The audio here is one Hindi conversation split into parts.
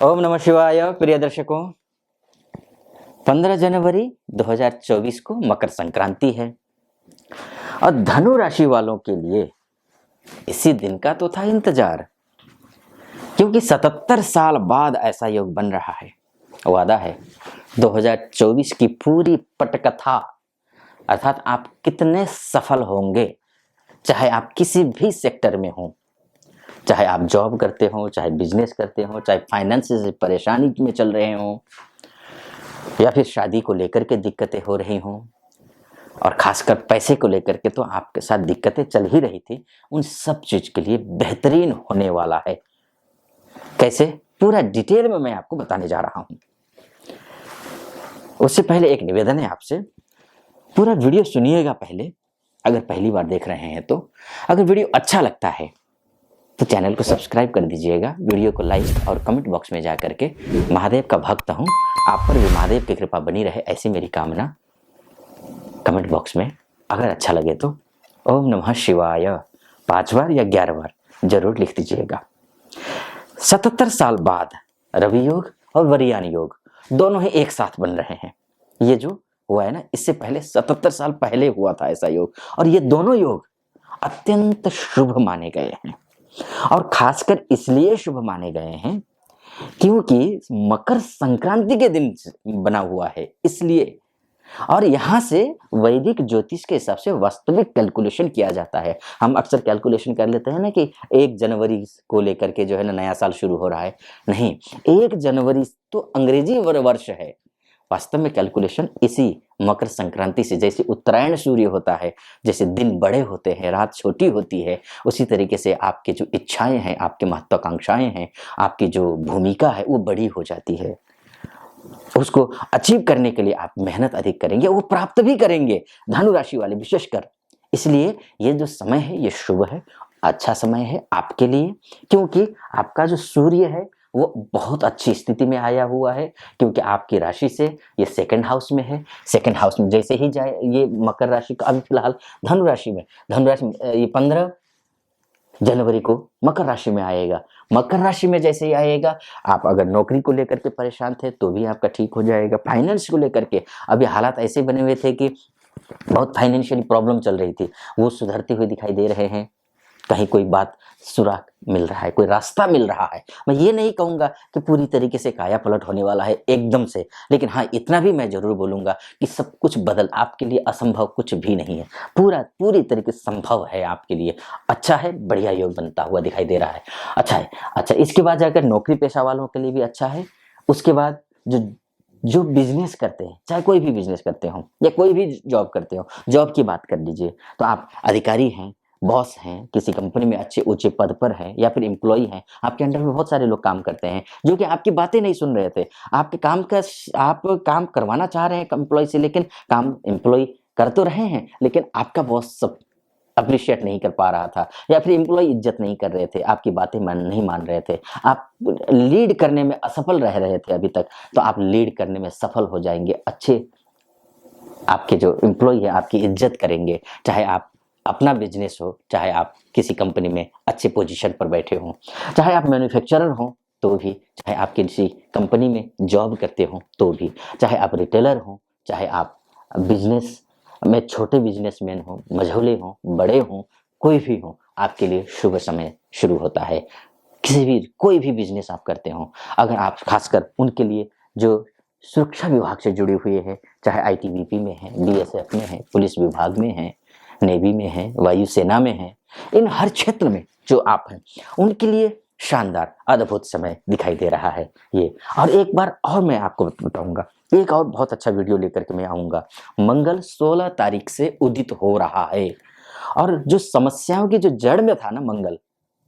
ओम नमः शिवाय। प्रिय दर्शकों, 15 जनवरी 2024 को मकर संक्रांति है और धनु राशि वालों के लिए इसी दिन का तो था इंतजार, क्योंकि 77 साल बाद ऐसा योग बन रहा है। वादा है 2024 की पूरी पटकथा, अर्थात आप कितने सफल होंगे, चाहे आप किसी भी सेक्टर में हो, चाहे आप जॉब करते हो, चाहे बिजनेस करते हो, चाहे फाइनेंस से परेशानी में चल रहे हो, या फिर शादी को लेकर के दिक्कतें हो रही हों, और खासकर पैसे को लेकर के तो आपके साथ दिक्कतें चल ही रही थी, उन सब चीज के लिए बेहतरीन होने वाला है। कैसे, पूरा डिटेल में मैं आपको बताने जा रहा हूं। उससे पहले एक निवेदन है आपसे, पूरा वीडियो सुनिएगा पहले। अगर पहली बार देख रहे हैं तो अगर वीडियो अच्छा लगता है तो चैनल को सब्सक्राइब कर दीजिएगा, वीडियो को लाइक और कमेंट बॉक्स में जा करके महादेव का भक्त हूं, आप पर भी महादेव की कृपा बनी रहे, ऐसी मेरी कामना कमेंट बॉक्स में अगर अच्छा लगे तो ओम नमः शिवाय 5 बार या 11 बार जरूर लिख दीजिएगा। 77 साल बाद रवि योग और वरियान योग दोनों ही एक साथ बन रहे हैं। ये जो हुआ है ना, इससे पहले 77 साल पहले हुआ था ऐसा योग, और ये दोनों योग अत्यंत शुभ माने गए हैं। और खासकर इसलिए शुभ माने गए हैं क्योंकि मकर संक्रांति के दिन बना हुआ है, इसलिए। और यहाँ से वैदिक ज्योतिष के हिसाब से वास्तविक कैलकुलेशन किया जाता है। हम अक्सर कैलकुलेशन कर लेते हैं ना कि 1 जनवरी को लेकर के जो है ना नया साल शुरू हो रहा है। नहीं, 1 जनवरी तो अंग्रेजी वर्ष है। वास्तव में कैलकुलेशन इसी मकर संक्रांति से, जैसे उत्तरायण सूर्य होता है, जैसे दिन बड़े होते हैं, रात छोटी होती है, उसी तरीके से आपकी जो इच्छाएं हैं, आपकी महत्वाकांक्षाएं हैं, आपकी जो भूमिका है वो बड़ी हो जाती है। उसको अचीव करने के लिए आप मेहनत अधिक करेंगे, वो प्राप्त भी करेंगे, धनु राशि वाले विशेषकर। इसलिए ये जो समय है ये शुभ है, अच्छा समय है आपके लिए, क्योंकि आपका जो सूर्य है वो बहुत अच्छी स्थिति में आया हुआ है, क्योंकि आपकी राशि से ये सेकंड हाउस में है। सेकंड हाउस में जैसे ही जाए ये मकर राशि का, अभी फिलहाल धनु राशि में ये 15 जनवरी को मकर राशि में आएगा। मकर राशि में जैसे ही आएगा, आप अगर नौकरी को लेकर के परेशान थे तो भी आपका ठीक हो जाएगा। फाइनेंस को लेकर के अभी हालात ऐसे बने हुए थे कि बहुत फाइनेंशियली प्रॉब्लम चल रही थी, वो सुधरते हुए दिखाई दे रहे हैं। कहीं कोई बात सुराग मिल रहा है, कोई रास्ता मिल रहा है। मैं ये नहीं कहूंगा कि पूरी तरीके से काया पलट होने वाला है एकदम से, लेकिन हाँ इतना भी मैं जरूर बोलूंगा कि सब कुछ बदल, आपके लिए असंभव कुछ भी नहीं है, पूरी तरीके से संभव है आपके लिए। अच्छा है, बढ़िया योग बनता हुआ दिखाई दे रहा है, अच्छा है। अच्छा, इसके बाद जाकर नौकरी पेशा वालों के लिए भी अच्छा है। उसके बाद जो जो बिजनेस करते हैं, चाहे कोई भी बिजनेस करते हो या कोई भी जॉब करते हो, जॉब की बात कर लीजिए तो आप अधिकारी हैं, बॉस हैं, किसी कंपनी में अच्छे ऊंचे पद पर हैं, या फिर एम्प्लॉय हैं, आपके अंडर में बहुत सारे लोग काम करते हैं जो कि आपकी बातें नहीं सुन रहे थे। आपके काम का आप काम करवाना चाह रहे हैं एम्प्लॉय से, लेकिन काम एम्प्लॉय कर तो रहे हैं, लेकिन आपका बॉस सब अप्रिशिएट नहीं कर पा रहा था, या फिर एम्प्लॉय इज्जत नहीं कर रहे थे, आपकी बातें नहीं मान रहे थे, आप लीड करने में असफल रह रहे थे अभी तक, तो आप लीड करने में सफल हो जाएंगे। अच्छे आपके जो एम्प्लॉय है आपकी इज्जत करेंगे, चाहे आप अपना बिजनेस हो, चाहे आप किसी कंपनी में अच्छे पोजीशन पर बैठे हो, चाहे आप मैन्युफैक्चरर हो तो भी, चाहे आप किसी कंपनी में जॉब करते हो तो भी, चाहे आप रिटेलर हो, चाहे आप बिजनेस में छोटे बिजनेसमैन हो, मझौले हो, बड़े हो, कोई भी हो, आपके लिए शुभ समय शुरू होता है। किसी भी कोई भी बिजनेस आप करते हो, अगर आप खासकर उनके लिए जो सुरक्षा विभाग से जुड़े हुए हैं, चाहे आईटीबीपी में है, बीएसएफ में है, पुलिस विभाग में है, नेवी में है, वायुसेना में है, इन हर क्षेत्र में जो आप हैं उनके लिए शानदार अद्भुत समय दिखाई दे रहा है ये। और एक बार और मैं आपको बताऊंगा, एक और बहुत अच्छा वीडियो लेकर के मैं आऊंगा। मंगल 16 तारीख से उदित हो रहा है, और जो समस्याओं की जो जड़ में था ना मंगल,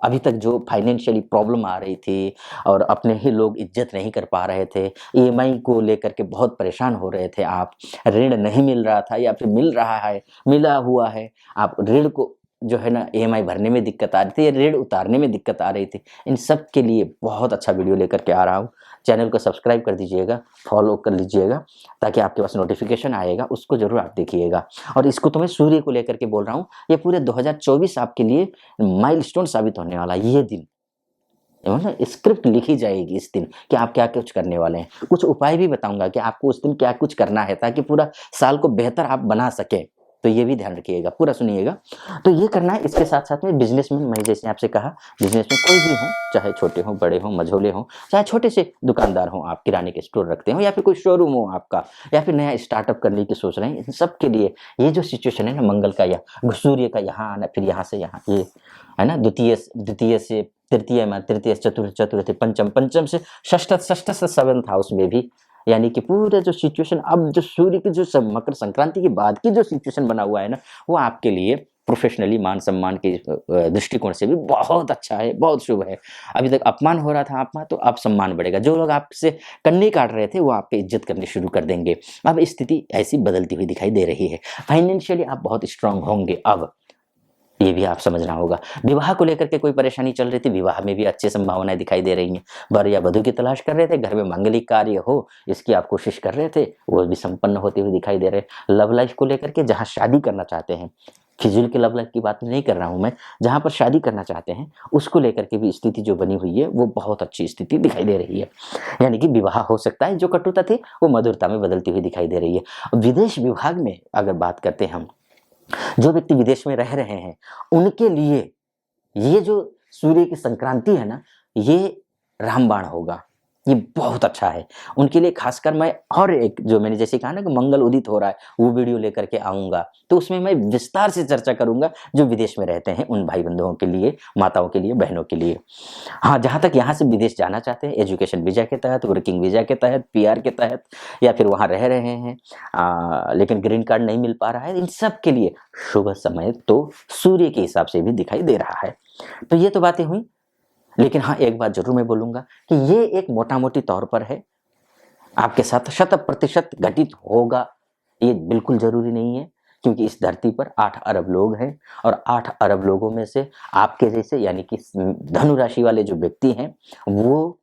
अभी तक जो फाइनेंशियली प्रॉब्लम आ रही थी और अपने ही लोग इज्जत नहीं कर पा रहे थे, ईएमआई को लेकर के बहुत परेशान हो रहे थे आप, ऋण नहीं मिल रहा था या फिर मिल रहा है, मिला हुआ है, आप ऋण को जो है ना ईएमआई भरने में दिक्कत आ रही थी, ऋण उतारने में दिक्कत आ रही थी, इन सब के लिए बहुत अच्छा वीडियो लेकर के आ रहा हूँ। चैनल को सब्सक्राइब कर दीजिएगा, फॉलो कर लीजिएगा, ताकि आपके पास नोटिफिकेशन आएगा, उसको जरूर आप देखिएगा। और इसको तो मैं सूर्य को लेकर के बोल रहा हूँ, ये पूरे 2024 आपके लिए माइलस्टोन साबित होने वाला ये दिन। मतलब स्क्रिप्ट लिखी जाएगी इस दिन कि आप क्या कुछ करने वाले हैं। कुछ उपाय भी बताऊंगा कि आपको उस दिन क्या कुछ करना है ताकि पूरा साल को बेहतर आप बना सके। तो ये भी ध्यान रखिएगा, पूरा सुनिएगा। तो ये करना है। इसके साथ साथ में बिजनेस में, मैं जैसे आपसे कहा, बिजनेस में कोई भी हो, चाहे छोटे हो, बड़े हो, मझोले हो, चाहे छोटे से दुकानदार हो, आप किराने के स्टोर रखते हो या फिर कोई शोरूम हो आपका, या फिर नया स्टार्टअप करने की सोच रहे हैं, इन सब के लिए ये जो सिचुएशन है ना, मंगल का या सूर्य का यहाँ आना, फिर यहाँ से यहाँ, ये है ना, द्वितीय से तृतीय में, तृतीय चतुर्थ, चतुर्थ पंचम, पंचम से षष्ठ, षष्ठ से सेवंथ हाउस में भी, यानी कि पूरे जो सिचुएशन, अब जो सूर्य की जो मकर संक्रांति के बाद की जो सिचुएशन बना हुआ है ना, वो आपके लिए प्रोफेशनली मान सम्मान के दृष्टिकोण से भी बहुत अच्छा है, बहुत शुभ है। अभी तक अपमान हो रहा था आपका, तो अब सम्मान बढ़ेगा। जो लोग आपसे कन्नी काट रहे थे वो आपकी इज्जत करनी शुरू कर देंगे। अब स्थिति ऐसी बदलती हुई दिखाई दे रही है। फाइनेंशियली आप बहुत स्ट्रांग होंगे अब, ये भी आप समझना होगा। विवाह को लेकर के कोई परेशानी चल रही थी, विवाह में भी अच्छी संभावनाएं दिखाई दे रही हैं। वर या वधू की तलाश कर रहे थे, घर में मांगलिक कार्य हो इसकी आप कोशिश कर रहे थे, वो भी संपन्न होते हुए दिखाई दे रहे हैं। लव लाइफ को लेकर के, जहाँ शादी करना चाहते हैं, फिजूल के लव लाइफ की बात नहीं कर रहा हूं मैं, जहां पर शादी करना चाहते हैं उसको लेकर के भी स्थिति जो बनी हुई है वो बहुत अच्छी स्थिति दिखाई दे रही है। यानी कि विवाह हो सकता है, जो कटुता थी वो मधुरता में बदलती हुई दिखाई दे रही है। विदेश विभाग में अगर बात करते हैं हम, जो व्यक्ति विदेश में रह रहे हैं उनके लिए ये जो सूर्य की संक्रांति है ना, ये रामबाण होगा, ये बहुत अच्छा है उनके लिए। खासकर मैं और एक, जो मैंने जैसे कहा ना कि मंगल उदित हो रहा है, वो वीडियो लेकर के आऊंगा, तो उसमें मैं विस्तार से चर्चा करूंगा जो विदेश में रहते हैं उन भाई बंधुओं के लिए, माताओं के लिए, बहनों के लिए। हाँ, जहाँ तक यहाँ से विदेश जाना चाहते हैं, एजुकेशन वीजा के तहत, वर्किंग वीजा के तहत, पीआर के तहत, या फिर वहाँ रह रहे हैं लेकिन ग्रीन कार्ड नहीं मिल पा रहा है, इन सब के लिए शुभ समय तो सूर्य के हिसाब से भी दिखाई दे रहा है। तो ये तो बातें हुई, लेकिन हाँ, एक बात जरूर मैं बोलूंगा कि ये एक मोटा मोटी तौर पर है, आपके साथ 100% घटित होगा ये बिल्कुल जरूरी नहीं है, क्योंकि इस धरती पर 8 अरब लोग हैं और 8 अरब लोगों में से आपके जैसे, यानी कि धनु राशि वाले जो व्यक्ति हैं वो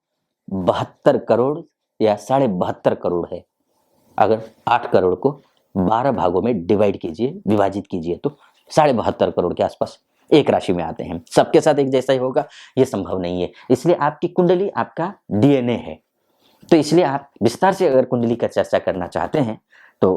72 करोड़ या 72.5 करोड़ है। अगर 8 करोड़ को 12 भागों में डिवाइड कीजिए, विभाजित कीजिए, तो 72.5 करोड़ के आसपास एक राशि में आते हैं। सबके साथ एक जैसा ही होगा ये संभव नहीं है। इसलिए आपकी कुंडली आपका डीएनए है। तो इसलिए आप विस्तार से अगर कुंडली का चर्चा करना चाहते हैं तो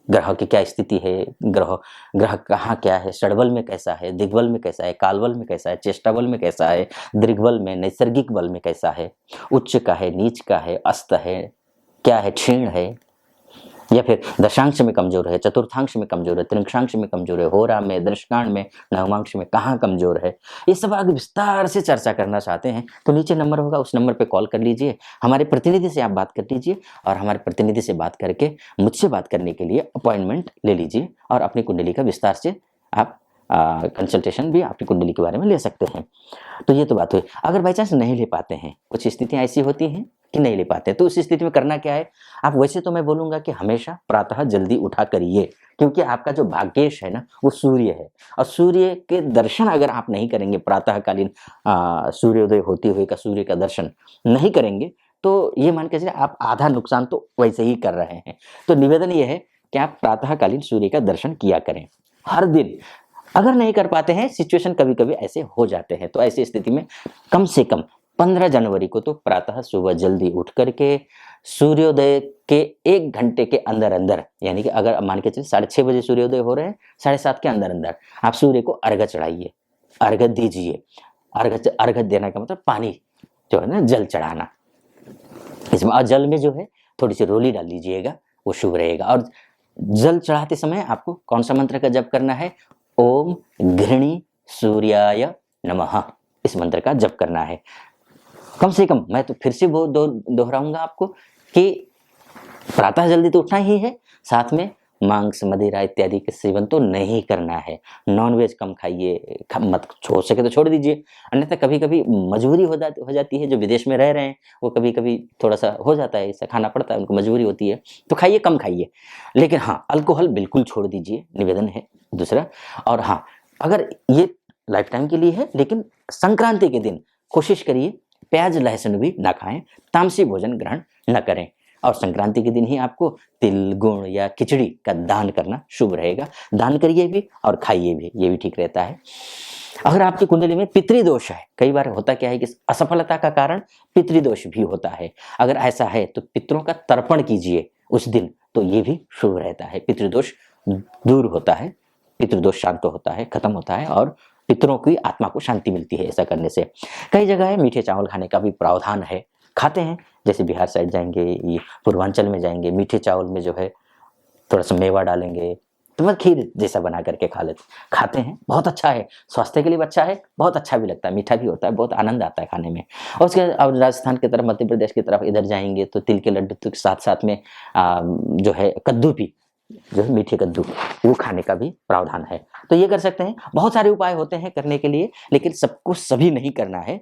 ग्रह की क्या स्थिति है, ग्रह कहाँ क्या है, षडबल में कैसा है, दिग्बल में कैसा है, कालबल में कैसा है, चेष्टाबल में कैसा है, दृग्बल में, नैसर्गिक बल में कैसा है, उच्च का है, नीच का है, अस्त है, क्या है, क्षीण है, या फिर दशांश में कमजोर है, चतुर्थांश में कमजोर है, त्रिंशांश में कमजोर है, होरा में, दशकांड में, नवमांश में कहाँ कमजोर है, ये सब अगर विस्तार से चर्चा करना चाहते हैं तो नीचे नंबर होगा, उस नंबर पे कॉल कर लीजिए, हमारे प्रतिनिधि से आप बात कर लीजिए और हमारे प्रतिनिधि से बात करके मुझसे बात करने के लिए अपॉइंटमेंट ले लीजिए और अपनी कुंडली का विस्तार से आप कंसल्टेशन भी अपनी कुंडली के बारे में ले सकते हैं। तो ये तो बात हुई। अगर बाई चांस नहीं ले पाते हैं, कुछ स्थितियां ऐसी होती हैं कि नहीं ले पाते, तो उस स्थिति में करना क्या है, आप वैसे तो मैं बोलूंगा कि हमेशा प्रातः जल्दी उठा करिए, क्योंकि आपका जो भाग्येश है ना वो सूर्य है, और सूर्य के दर्शन अगर आप नहीं करेंगे, प्रातःकालीन सूर्योदय होते हुए का सूर्य का दर्शन नहीं करेंगे, तो ये मान के चलिए आप आधा नुकसान तो वैसे ही कर रहे हैं। तो निवेदन ये है कि आप प्रातःकालीन सूर्य का दर्शन किया करें हर दिन। अगर नहीं कर पाते हैं, सिचुएशन कभी कभी ऐसे हो जाते हैं, तो ऐसी स्थिति में कम से कम 15 जनवरी को तो प्रातः सुबह जल्दी उठ करके सूर्योदय के 1 घंटे के अंदर अंदर, यानी कि अगर मान के चलिए 6:30 बजे सूर्योदय हो रहे हैं, 7:30 के अंदर अंदर आप सूर्य को अर्घ्य चढ़ाइए, अर्घ्य दीजिए। अर्घ्य देना का मतलब पानी जो है ना, जल चढ़ाना इसमें, और जल में जो है थोड़ी सी रोली डाल लीजिएगा, वो शुभ रहेगा। और जल चढ़ाते समय आपको कौन सा मंत्र का जप करना है, ओम घृणी सूर्याय नमः, इस मंत्र का जप करना है। कम से कम, मैं तो फिर से वो दोहराऊंगा आपको कि प्रातः जल्दी तो उठना ही है, साथ में मांस मदिरा इत्यादि के सेवन तो नहीं करना है। नॉनवेज कम खाइए, मत छोड़ सके तो छोड़ दीजिए, अन्यथा कभी कभी मजबूरी हो जाती है। जो विदेश में रह रहे हैं वो कभी कभी थोड़ा सा हो जाता है, ऐसा खाना पड़ता है, उनको मजबूरी होती है, तो खाइए, कम खाइए। लेकिन हाँ, अल्कोहल बिल्कुल छोड़ दीजिए, निवेदन है दूसरा। और हाँ, अगर ये लाइफ टाइम के लिए है, लेकिन संक्रांति के दिन कोशिश करिए प्याज लहसुन भी ना खाएं, तामसी भोजन ग्रहण न करें, और संक्रांति के दिन ही आपको तिल गुड़ या खिचड़ी का दान करना शुभ रहेगा। दान करिए भी और खाइए भी, ये भी ठीक रहता है। अगर आपकी कुंडली में पितृदोष है, कई बार होता क्या है कि असफलता का कारण पितृदोष भी होता है। अगर ऐसा है तो पितरों का तर्पण कीजिए उस दिन, तो ये भी शुभ रहता है। पितृदोष दूर होता है, पितृदोष शांत होता है, खत्म होता है और पितरों की आत्मा को शांति मिलती है ऐसा करने से। कई जगह है मीठे चावल खाने का भी प्रावधान है, खाते हैं। जैसे बिहार साइड जाएंगे, ये पूर्वांचल में जाएंगे, मीठे चावल में जो है थोड़ा सा मेवा डालेंगे, तो मतलब खीर जैसा बना करके खाते हैं। बहुत अच्छा है, स्वास्थ्य के लिए अच्छा है, बहुत अच्छा भी लगता है, मीठा भी होता है, बहुत आनंद आता है खाने में। और उसके बाद अब राजस्थान की तरफ, मध्य प्रदेश की तरफ इधर जाएंगे तो तिल के लड्डू के साथ साथ में जो है कद्दू भी, जो है मीठे कद्दू, वो खाने का भी प्रावधान है। तो ये कर सकते हैं। बहुत सारे उपाय होते हैं करने के लिए, लेकिन सबको सभी नहीं करना है।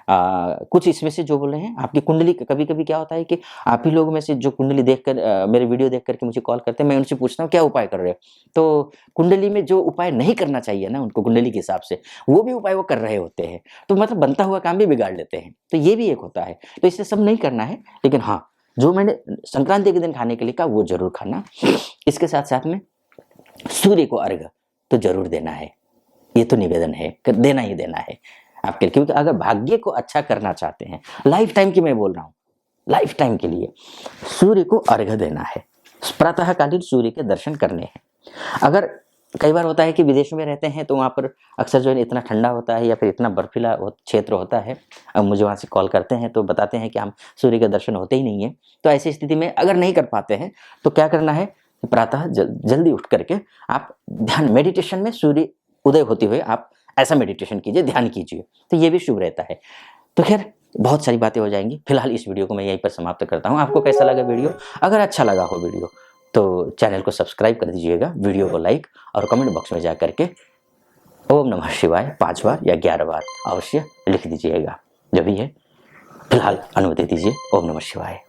कुछ इसमें से जो बोल रहे हैं आपकी कुंडली, कभी कभी क्या होता है कि आप ही लोग में से जो कुंडली देखकर मेरे वीडियो देख करके मुझे कॉल करते हैं, मैं उनसे पूछता हूँ क्या उपाय कर रहे हो, तो कुंडली में जो उपाय नहीं करना चाहिए ना उनको कुंडली के हिसाब से, वो भी उपाय वो कर रहे होते हैं, तो मतलब बनता हुआ काम भी बिगाड़ लेते हैं। तो ये भी एक होता है। तो इससे सब नहीं करना है, लेकिन हाँ, जो मैंने संक्रांति के दिन खाने के लिए कहा वो जरूर खाना। इसके साथ साथ में सूर्य को अर्घ तो जरूर देना है, ये तो निवेदन है, देना ही देना है आपके लिए। क्योंकि अगर भाग्य को अच्छा करना चाहते हैं, लाइफ टाइम की मैं बोल रहा हूँ, लाइफ टाइम के लिए सूर्य को अर्घ देना है, प्रातःकालीन सूर्य के दर्शन करने हैं। अगर कई बार होता है कि विदेशों में रहते हैं तो वहाँ पर अक्सर जो है इतना ठंडा होता है या फिर इतना बर्फीला क्षेत्र होता है, अब मुझे वहाँ से कॉल करते हैं तो बताते हैं कि हम सूर्य के दर्शन होते ही नहीं है। तो ऐसी स्थिति में अगर नहीं कर पाते हैं तो क्या करना है, प्रातः जल्दी उठ करके आप ध्यान मेडिटेशन में सूर्य उदय होते हुए आप ऐसा मेडिटेशन कीजिए, ध्यान कीजिए, तो ये भी शुभ रहता है। तो खैर बहुत सारी बातें हो जाएंगी, फिलहाल इस वीडियो को मैं यहीं पर समाप्त करता हूँ। आपको कैसा लगा वीडियो? अगर अच्छा लगा हो वीडियो तो चैनल को सब्सक्राइब कर दीजिएगा, वीडियो को लाइक और कमेंट बॉक्स में जा करके ओम नमः शिवाय 5 बार या 11 बार अवश्य लिख दीजिएगा। जो भी है फिलहाल अनुमति दीजिए। ओम नमः शिवाय।